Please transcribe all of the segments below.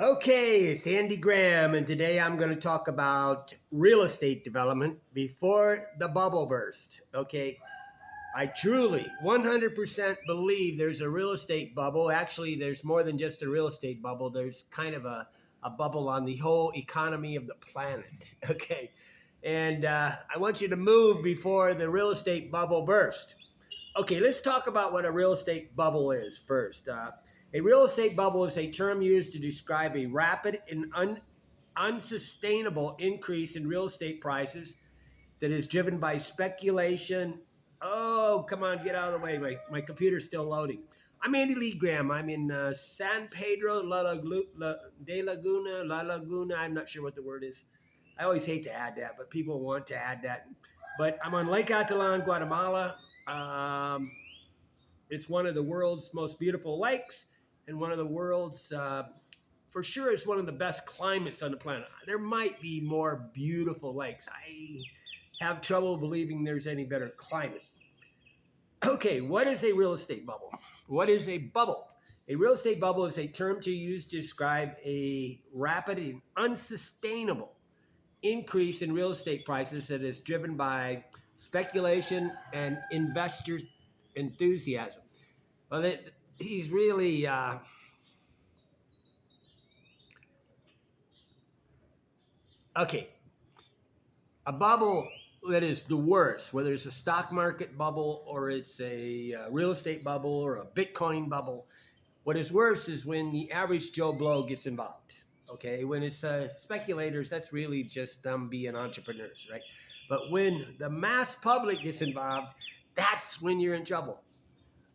Okay, it's Andy Graham, and today I'm going to talk about real estate development before the bubble burst. Okay, I truly 100% believe there's a real estate bubble. Actually, there's more than just a real estate bubble, there's kind of a bubble on the whole economy of the planet. Okay, and I want you to move before the real estate bubble burst. Okay, let's talk about what a real estate bubble is first. A real estate bubble is a term used to describe a rapid and unsustainable increase in real estate prices that is driven by speculation. Oh, come on, get out of the way. My computer's still loading. I'm Andy Lee Graham. I'm in San Pedro de Laguna, La Laguna. I'm not sure what the word is. I always hate to add that, but people want to add that. But I'm on Lake Atalan, Guatemala. Um, it's one of the world's most beautiful lakes and one of the world's, for sure, it's one of the best climates on the planet. There might be more beautiful lakes. I have trouble believing there's any better climate. Okay, what is a real estate bubble? What is a bubble? A real estate bubble is a term to use to describe a rapid and unsustainable increase in real estate prices that is driven by speculation and investor enthusiasm. Well, he's really okay. A bubble that is the worst, whether it's a stock market bubble or it's a real estate bubble or a Bitcoin bubble. What is worse is when the average Joe Blow gets involved. Okay, when it's speculators, that's really just them being entrepreneurs, right? But when the mass public gets involved, that's when you're in trouble.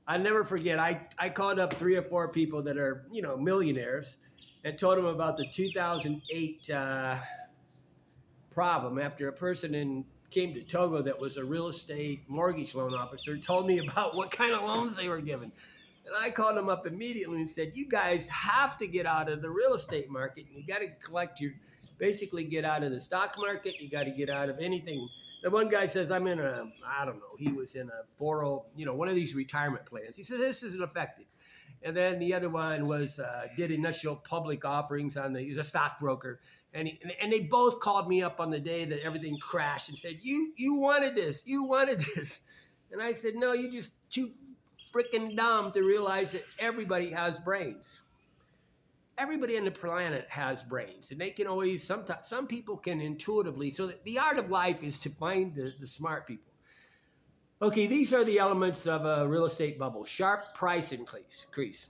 I never forget. I called up 3 or 4 people that are millionaires and told them about the 2008 problem after a person came to Togo that was a real estate mortgage loan officer, told me about what kind of loans they were given. And I called them up immediately and said, you guys have to get out of the real estate market. You got to basically get out of the stock market. You got to get out of anything. The one guy says, I don't know, he was in a 40, one of these retirement plans. He said, this isn't affected. And then the other one was did initial public offerings he's a stockbroker. And they both called me up on the day that everything crashed and said, you wanted this. And I said, no, you just too freaking dumb to realize that everybody has brains. Everybody on the planet has brains, and they can always, sometimes, some people can intuitively, so the art of life is to find the smart people. Okay, these are the elements of a real estate bubble. Sharp price increase.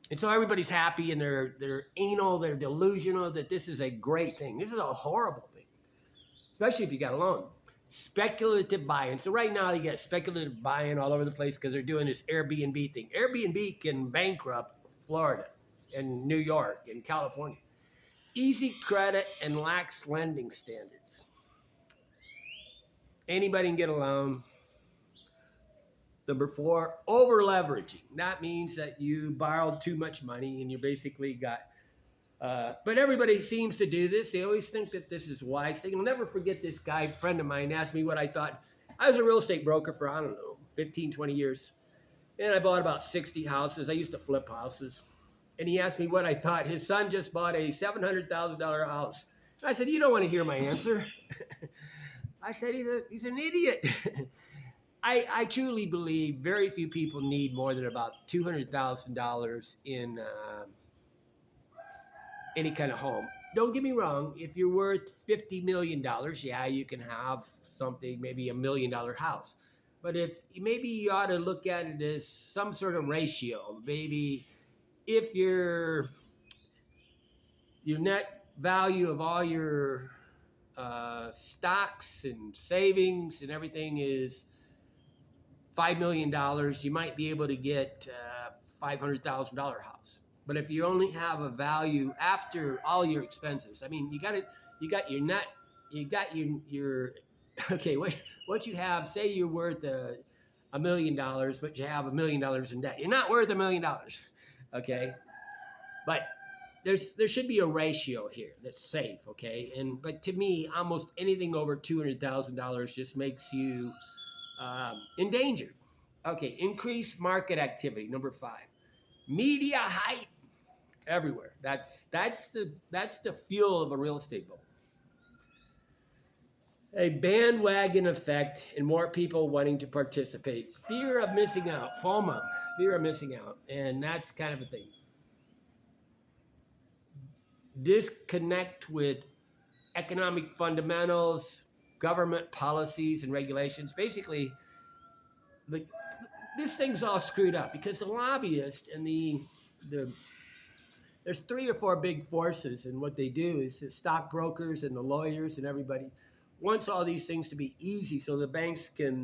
And so everybody's happy and they're anal, they're delusional that this is a great thing. This is a horrible thing, especially if you got a loan. Speculative buy-in. So right now you got speculative buy-in all over the place because they're doing this Airbnb thing. Airbnb can bankrupt Florida and New York and California. Easy credit and lax lending standards. Anybody can get a loan. Number 4, over leveraging. That means that you borrowed too much money and you basically got, but everybody seems to do this. They always think that this is wise. I'll never forget this guy, friend of mine, asked me what I thought. I was a real estate broker for, 15, 20 years. And I bought about 60 houses. I used to flip houses. And he asked me what I thought. His son just bought a $700,000 house. And I said, you don't want to hear my answer. I said, he's an idiot. I truly believe very few people need more than about $200,000 in any kind of home. Don't get me wrong. If you're worth $50 million, yeah, you can have something, maybe $1 million house. But maybe you ought to look at it as some sort of ratio. Maybe if your net value of all your stocks and savings and everything is $5 million, you might be able to get a $500,000 house. But if you only have a value after all your expenses, you got your net, you got your okay, what you have, say you're worth $1 million, but you have $1 million in debt. You're not worth $1 million, okay? But there should be a ratio here that's safe, okay? But to me, almost anything over $200,000 just makes you endangered. Okay, increased market activity. Number 5, media hype. everywhere. That's the fuel of a real estate bubble. A bandwagon effect and more people wanting to participate. Fear of missing out, FOMO, fear of missing out, and that's kind of a thing. Disconnect with economic fundamentals, government policies and regulations. Basically, the, this thing's all screwed up because the lobbyists and the there's three or four big forces, and what they do is the stockbrokers and the lawyers and everybody wants all these things to be easy, so the banks can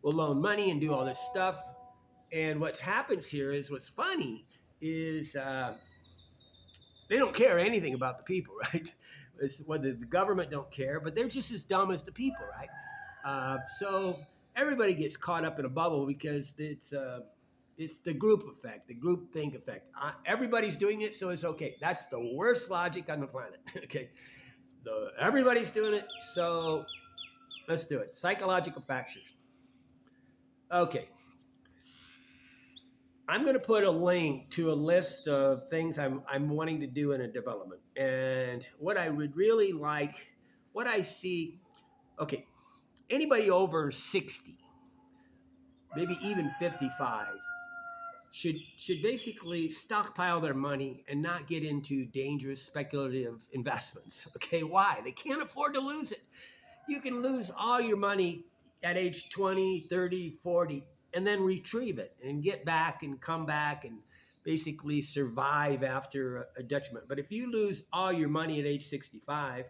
will loan money and do all this stuff. And what happens here is what's funny is they don't care anything about the people, right? It's whether the government don't care, but they're just as dumb as the people, right? So everybody gets caught up in a bubble because it's the group effect, the group think effect. Everybody's doing it, so it's okay. That's the worst logic on the planet. Okay, everybody's doing it, so let's do it. Psychological factors. Okay. I'm going to put a link to a list of things I'm wanting to do in a development. And what I would really like, what I see, okay, anybody over 60, maybe even 55, should basically stockpile their money and not get into dangerous speculative investments. Okay, why? They can't afford to lose it. You can lose all your money at age 20, 30, 40, and then retrieve it and get back and come back and basically survive after a detriment. But if you lose all your money at age 65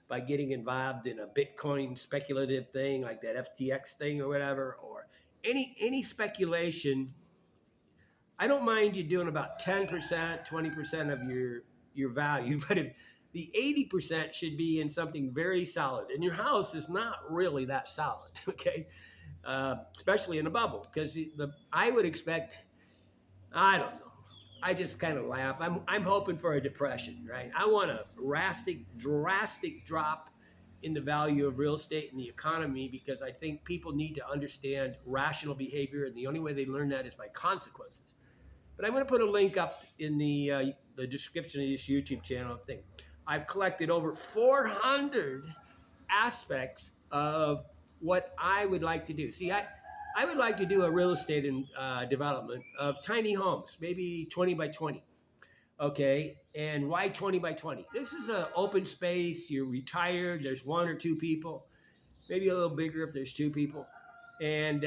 by getting involved in a Bitcoin speculative thing like that FTX thing or whatever, or any speculation, I don't mind you doing about 10%, 20% of your value, but if the 80% should be in something very solid, and your house is not really that solid, okay? Especially in a bubble, because I would expect, I don't know, I just kind of laugh. I'm hoping for a depression, right? I want a drastic drop in the value of real estate and the economy, because I think people need to understand rational behavior, and the only way they learn that is by consequences. But I'm going to put a link up in the description of this YouTube channel thing. I've collected over 400 aspects of what I would like to do. See, I would like to do a real estate development of tiny homes, maybe 20 by 20. Okay, and why 20 by 20? This is an open space. You're retired. There's one or two people, maybe a little bigger if there's two people. And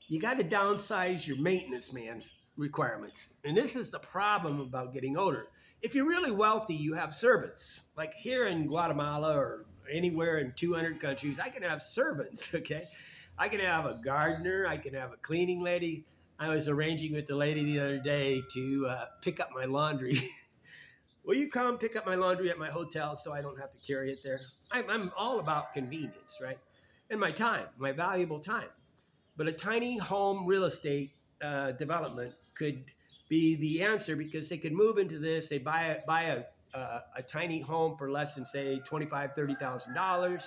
you got to downsize your maintenance man's requirements. And this is the problem about getting older. If you're really wealthy, you have servants. Like here in Guatemala or anywhere in 200 countries, I can have servants, okay? I can have a gardener. I can have a cleaning lady. I was arranging with the lady the other day to pick up my laundry. Will you come pick up my laundry at my hotel so I don't have to carry it there? I'm all about convenience, right? And my time, my valuable time. But a tiny home real estate development could be the answer, because they could move into this. They buy a tiny home for less than, say, $25,000, $30,000.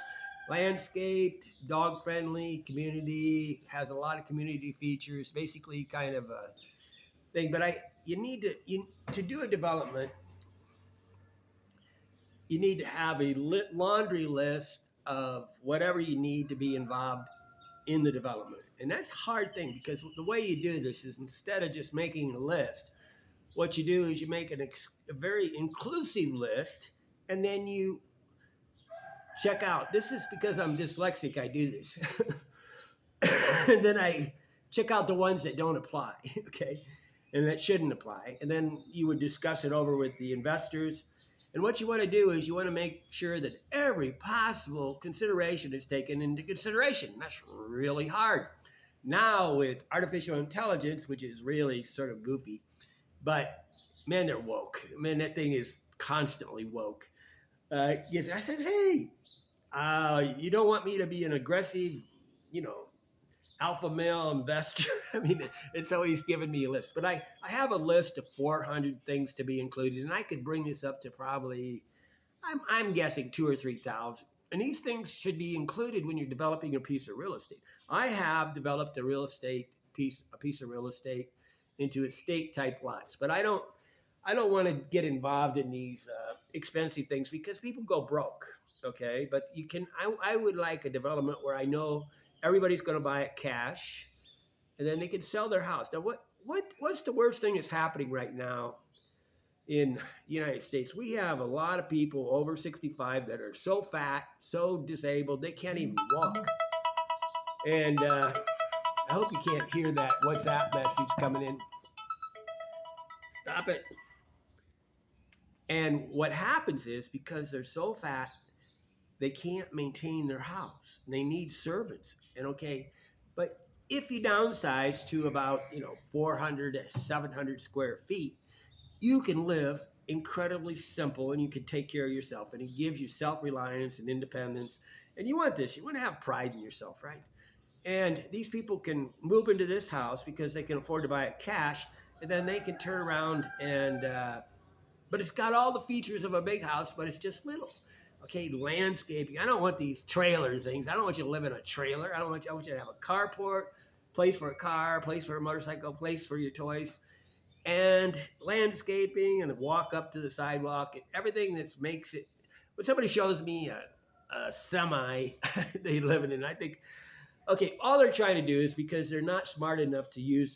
Landscaped, dog friendly, community, has a lot of community features, basically kind of a thing. But you need to do a development, you need to have a laundry list of whatever you need to be involved in the development. And that's a hard thing, because the way you do this is, instead of just making a list, what you do is you make a very inclusive list, and then you check out. This is because I'm dyslexic, I do this. And then I check out the ones that don't apply, okay? And that shouldn't apply. And then you would discuss it over with the investors. And what you want to do is you want to make sure that every possible consideration is taken into consideration. That's really hard. Now with artificial intelligence, which is really sort of goofy, but man, they're woke. Man, that thing is constantly woke. Yes, I said, hey, you don't want me to be an aggressive, alpha male investor? I mean, it's always giving me a list. But I have a list of 400 things to be included, and I could bring this up to probably, I'm guessing 2,000 or 3,000. And these things should be included when you're developing a piece of real estate. I have developed a piece of real estate into estate type lots, but I don't I don't want to get involved in these expensive things because people go broke. Okay, but you can. I would like a development where I know everybody's going to buy it cash, and then they can sell their house. Now, what's the worst thing that's happening right now in the United States? We have a lot of people over 65 that are so fat, so disabled, they can't even walk. And I hope you can't hear that WhatsApp message coming in. Stop it. And what happens is because they're so fat, they can't maintain their house. They need servants. And okay, but if you downsize to about 400 to 700 square feet, you can live incredibly simple and you can take care of yourself. And it gives you self-reliance and independence. And you want this. You want to have pride in yourself, right? And these people can move into this house because they can afford to buy it cash, and then they can turn around and but it's got all the features of a big house, but it's just little. Okay, landscaping. I don't want these trailer things. I don't want you to live in a trailer. I want you to have a carport, place for a car, place for a motorcycle, place for your toys, and landscaping, and a walk up to the sidewalk, and everything that makes it. When somebody shows me a semi they live in, I think, okay, all they're trying to do is because they're not smart enough to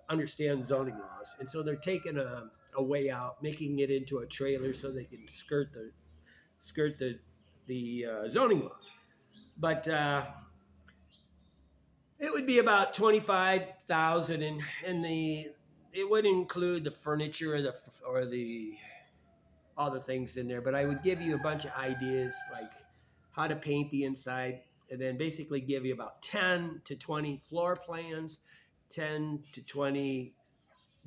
understand zoning laws, and so they're taking a way out, making it into a trailer so they can skirt the zoning laws. But it would be about 25,000, and the it would include the furniture or the all the things in there. But I would give you a bunch of ideas like how to paint the inside, and then basically give you about 10 to 20 floor plans, 10 to 20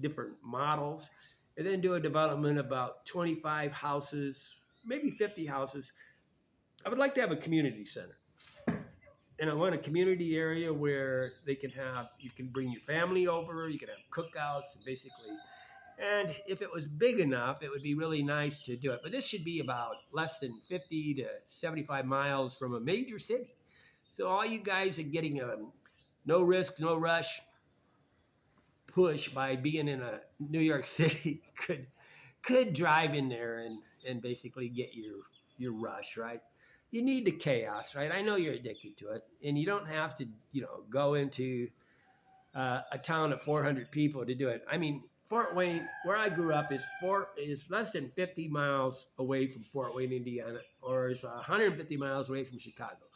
different models, and then do a development about 25 houses, maybe 50 houses. I would like to have a community center. And I want a community area where you can bring your family over, you can have cookouts, basically. And if it was big enough, it would be really nice to do it. But this should be about less than 50 to 75 miles from a major city. So all you guys are getting a no risk, no rush push by being in a New York City could drive in there and basically get your rush, right? You need the chaos, right? I know you're addicted to it, and you don't have to, go into a town of 400 people to do it. I mean, Fort Wayne, where I grew up, is less than 50 miles away from Fort Wayne, Indiana, or is 150 miles away from Chicago.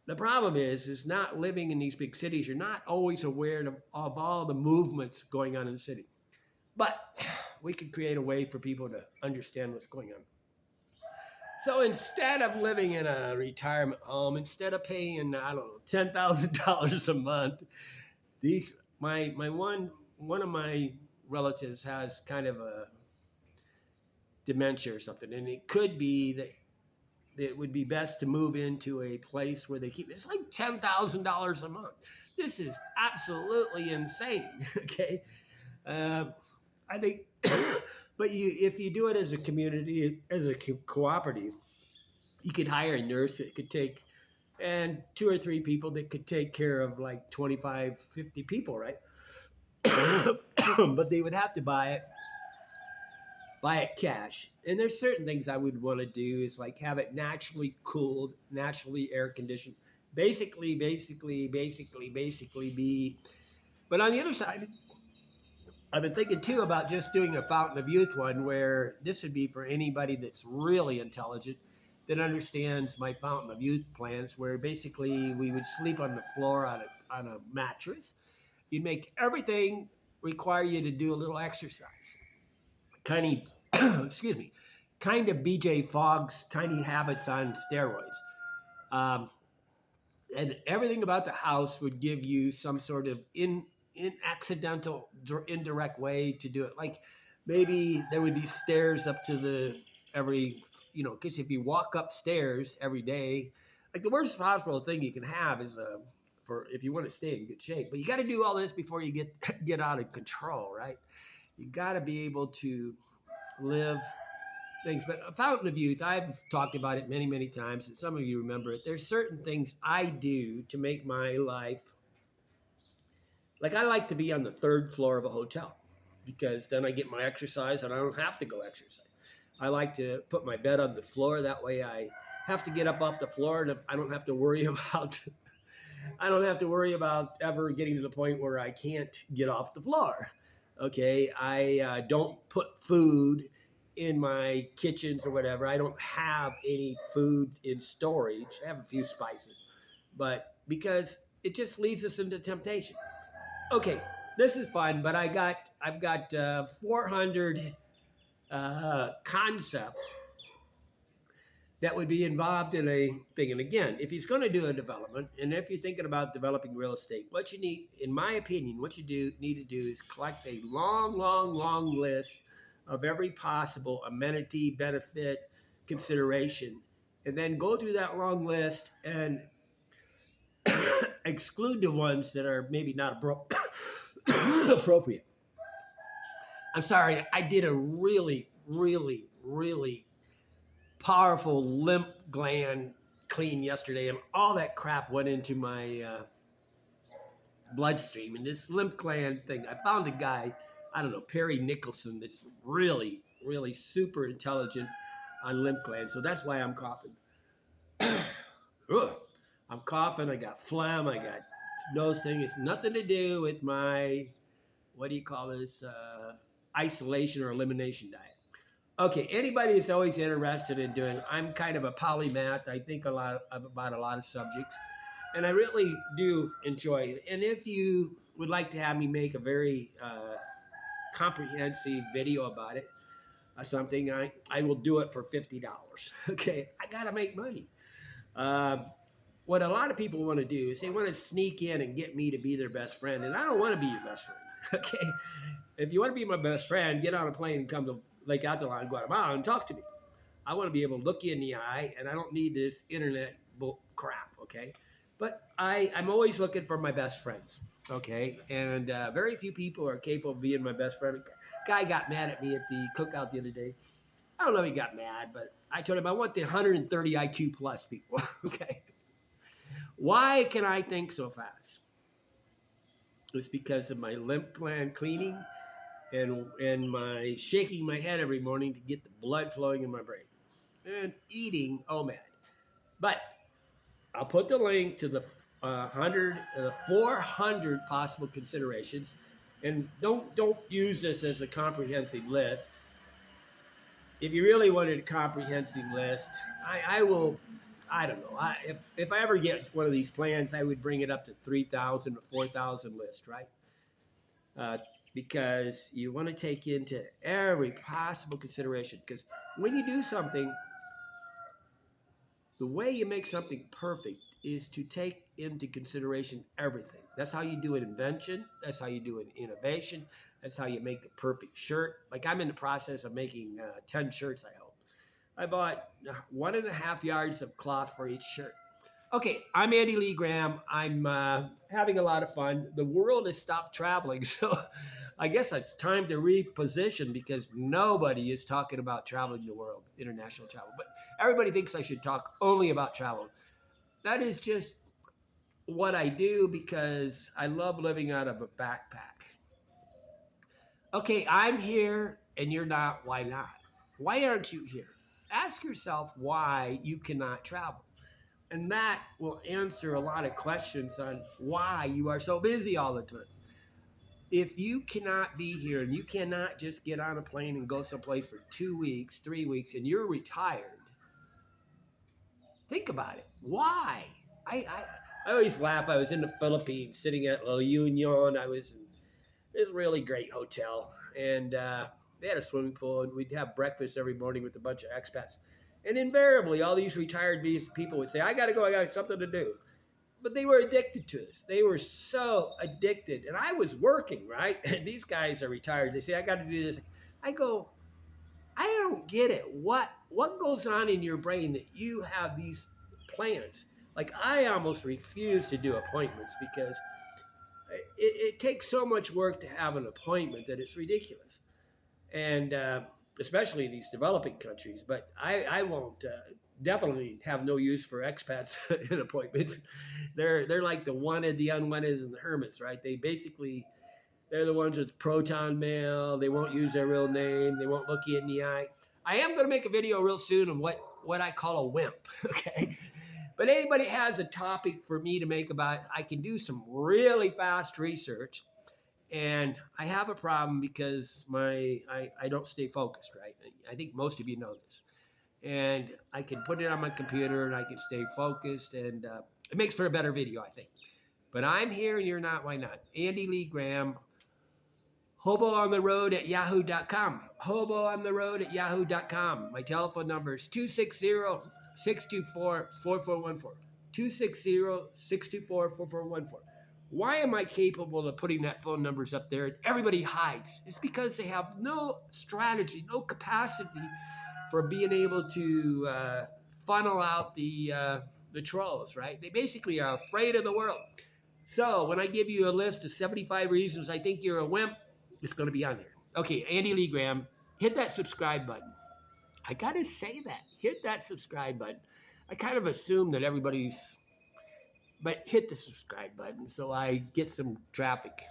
The problem is not living in these big cities. You're not always aware of all the movements going on in the city. But we could create a way for people to understand what's going on. So instead of living in a retirement home, instead of paying, I don't know, $10,000 a month, these my one of my relatives has kind of a dementia or something, and it could be that it would be best to move into a place where they keep it's like $10,000 a month. This is absolutely insane. Okay, I think, but if you do it as a community, as a cooperative, you could hire a nurse that could take and two or three people that could take care of like 25, 50 people, right? But they would have to buy it cash. And there's certain things I would want to do is like have it naturally cooled, naturally air conditioned. Basically be. But on the other side, I've been thinking too about just doing a Fountain of Youth one where this would be for anybody that's really intelligent that understands my Fountain of Youth plans, where basically we would sleep on the floor on a mattress. You'd make everything require you to do a little exercise. Kind of, excuse me, kind of BJ Fogg's Tiny Habits on steroids. Um, and everything about the house would give you some sort of in accidental indirect way to do it. Like maybe there would be stairs up to the every because if you walk upstairs every day, like the worst possible thing you can have is for if you want to stay in good shape. But you got to do all this before you get out of control, right? You got to be able to live things. But a Fountain of Youth, I've talked about it many, many times, and some of you remember it. There's certain things I do to make my life, like I like to be on the third floor of a hotel. because then I get my exercise and I don't have to go exercise. I like to put my bed on the floor. That way I have to get up off the floor and I don't have to worry about I don't have to worry about ever getting to the point where I can't get off the floor. Okay, I don't put food in my kitchens or whatever. I don't have any food in storage. I have a few spices, but because it just leads us into temptation. Okay, this is fun, but I've got 400 concepts that would be involved in a thing. And again, if he's going to do a development, and if you're thinking about developing real estate, what you need, in my opinion, what you need to do is collect a long list of every possible amenity, benefit, consideration, and then go through that long list and exclude the ones that are maybe not appropriate. I'm sorry, I did a really powerful lymph gland clean yesterday, and all that crap went into my bloodstream. And this lymph gland thing, I found a guy, I don't know, Perry Nicholson, that's really super intelligent on lymph glands. So that's why I'm coughing. I'm coughing. I got phlegm. I got nose thing. It's nothing to do with my, what do you call this, isolation or elimination diet. Okay, anybody who's always interested in doing, I'm kind of a polymath. I think about a lot of subjects, and I really do enjoy it. And if you would like to have me make a very comprehensive video about it, something, I will do it for $50. Okay, I gotta make money. What a lot of people want to do is they want to sneak in and get me to be their best friend, and I don't want to be your best friend. Okay, if you want to be my best friend, get on a plane and come to Lake Atitlan, Guatemala, and talk to me. I want to be able to look you in the eye, and I don't need this internet crap, okay? But I'm always looking for my best friends, okay? And very few people are capable of being my best friend. A guy got mad at me at the cookout the other day. I don't know if he got mad, but I told him I want the 130 IQ plus people, okay? Why can I think so fast? It's because of my lymph gland cleaning and my shaking my head every morning to get the blood flowing in my brain, and eating OMAD. But I'll put the link to the 400 possible considerations, and don't use this as a comprehensive list. If you really wanted a comprehensive list, I will. I don't know. If I ever get one of these plans, I would bring it up to 3,000 or 4,000 list, right? Because you want to take into every possible consideration. Because when you do something, the way you make something perfect is to take into consideration everything. That's how you do an invention. That's how you do an innovation. That's how you make a perfect shirt. Like I'm in the process of making 10 shirts, I hope. I bought 1.5 yards of cloth for each shirt. Okay, I'm Andy Lee Graham. I'm having a lot of fun. The world has stopped traveling, so I guess it's time to reposition because nobody is talking about traveling the world, international travel. But everybody thinks I should talk only about travel. That is just what I do because I love living out of a backpack. Okay, I'm here and you're not. Why not? Why aren't you here? Ask yourself why you cannot travel. And that will answer a lot of questions on why you are so busy all the time. If you cannot be here and you cannot just get on a plane and go someplace for 2 weeks, 3 weeks, and you're retired, think about it. Why? I always laugh. I was in the Philippines sitting at La Union. I was in this really great hotel, and they had a swimming pool, and we'd have breakfast every morning with a bunch of expats. And invariably, all these retired people would say, I got to go, I got something to do. But they were addicted to this. They were so addicted. And I was working, right? And these guys are retired. They say, I got to do this. I go, I don't get it. What goes on in your brain that you have these plans? Like, I almost refuse to do appointments because it takes so much work to have an appointment that it's ridiculous. And especially in these developing countries. But I won't definitely have no use for expats in appointments. They're like the wanted, the unwanted, and the hermits, right? They basically They're the ones with proton mail. They won't use their real name. They won't look you in the eye. I am going to make a video real soon on what I call a wimp. Okay. But anybody has a topic for me to make about, I can do some really fast research. And I have a problem because I don't stay focused, right? I think most of you know this. And I can put it on my computer and I can stay focused, and it makes for a better video, I think. But I'm here and you're not. Why not? Andy Lee Graham, hoboontheroad at yahoo.com. Hoboontheroad at yahoo.com. My telephone number is 260-624-4414. 260-624-4414. Why am I capable of putting that phone numbers up there and everybody hides? It's because they have no strategy, no capacity for being able to funnel out the trolls, right? They basically are afraid of the world. So when I give you a list of 75 reasons I think you're a wimp, it's going to be on there. Okay, Andy Lee Graham, hit that subscribe button. I got to say that. Hit that subscribe button. I kind of assume that everybody's, but hit the subscribe button so I get some traffic.